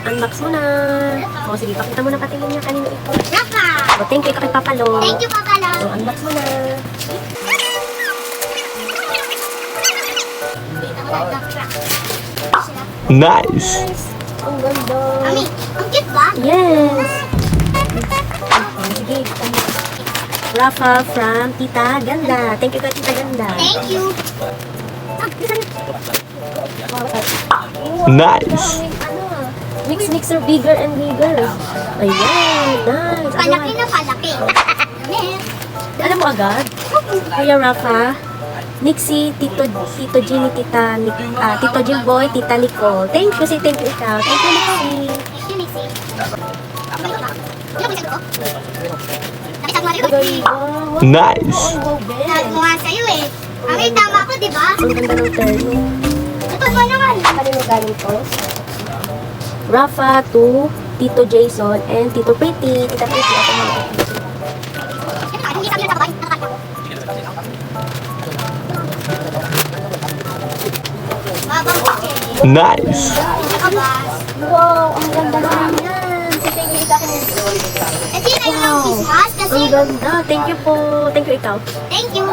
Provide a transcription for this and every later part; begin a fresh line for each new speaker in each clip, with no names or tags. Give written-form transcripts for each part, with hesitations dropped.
Unbox mo na. O, sige, pakita mo na patingin niya kanino ito.
Rafa!
O, thank you kay Papa Lo.
Thank you, Papa Lo.
O, unbox mo na.
Nice.
Ang ganda.
Mami, ang cute ba?
Yes. O, sige. Rafa from Tita Ganda. Thank you kay Tita Ganda.
Thank you.
Nice.
Mix mixer bigger and bigger. Ayan, nice.
Palaki na palaki.
Alam mo agad? Kuya Rafa, Nixie, Tito Ginny, Tito Jimboy, Tita Nicole. Thank you, say thank you ikaw. Thank you, Nixie.
Thank you, Nixie.
Nice.
Sabi ko nga sa'yo eh. Mami, tama ko, di ba?
Ang ganda ng terno.
Ito ba naman?
Kanino galing to? Rafa to Tito Jason and Tito Pretty. Tita Pretty, ako mga
Hindi kami nakakabay. Mabang kasi.
Nice.
Nakabas.
Wow, ang ganda naman yan. Say thank you ikaw.
Kasi na yung Christmas kasi.
Ang ganda. Thank you po. Thank you ikaw.
Thank you.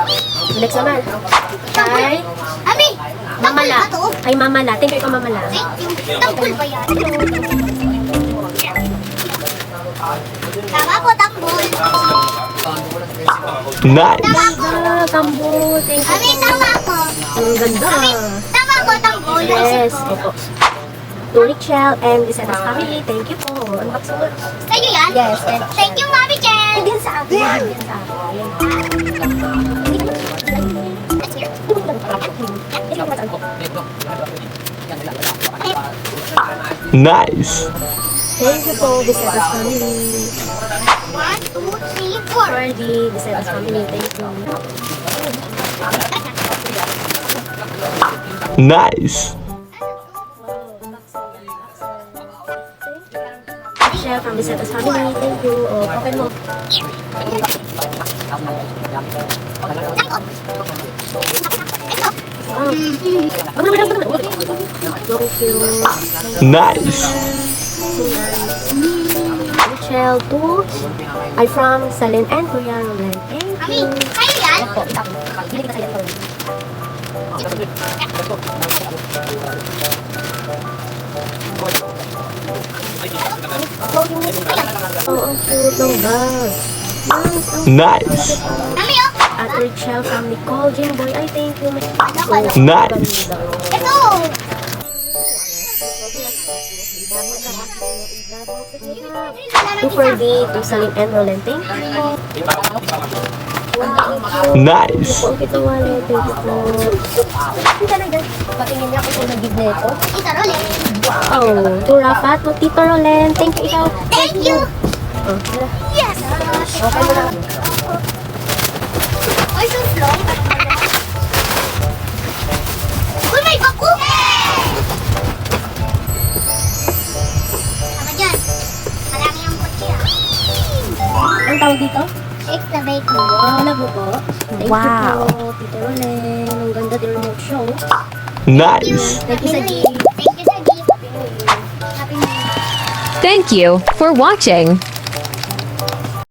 Next naman. Kay
Mami, tanggol
Mamala.
ba to?
Kay Mamala. Thank you ikaw, Mamala.
Thank you. Tanggol ba yan? Tama po, tanggol.
Nice.
Tama po.
Ah, Kambo. Thank you.
Mami, tama po.
Ang ganda.
Mami, tama po, tanggol.
Yes. Opo. To Richelle and Lisa's family. Thank you po. Unbox mo.
Sa'yo yan?
Yes. And
Thank you, Mami Chen.
Hindi sa akin. Hindi sa akin.
Nice.
Thank you po, Lisa's family.
1, 2, 3, 4.
For the Lisa's family. Thank you.
Nice.
Share from Lisa's family. Thank you. O, open mo. Wow. Thank you.
Nice.
So nice. Michelle too. I'm from Salin and Kuya Roland. Thank
Mami,
you.
kayo yan?
Opo, ito. Hindi kita sa ito. Oh, ang cute ng bag.
Nice.
Mami, oh.
At Rachel from Nicole Jimboy. I thank you.
Nice.
Ito.
To Ferdy, to Salim and Roland. Thank you.
Nice.
Po, ito wallet. Thank you po. Hindi talaga. Patingin niya ako kung nag-give na ito.
Tita Rolet.
Oh, to Rafa, to Tito Roland. Thank you ikaw.
Thank you.
Oh, tara.
Yes.
Okay mo na.
Ay, so long. Uy, may bako. Tama dyan. Marami ang kotse ah.
Ang tawag dito?
Shake the bake.
Wala mo po. Thank
Wow.
you po, Tito Roland. Ang ganda din remote show.
Nice.
Thank you sa G.
Thank you sa gift. Happy New Year.
Thank you for watching.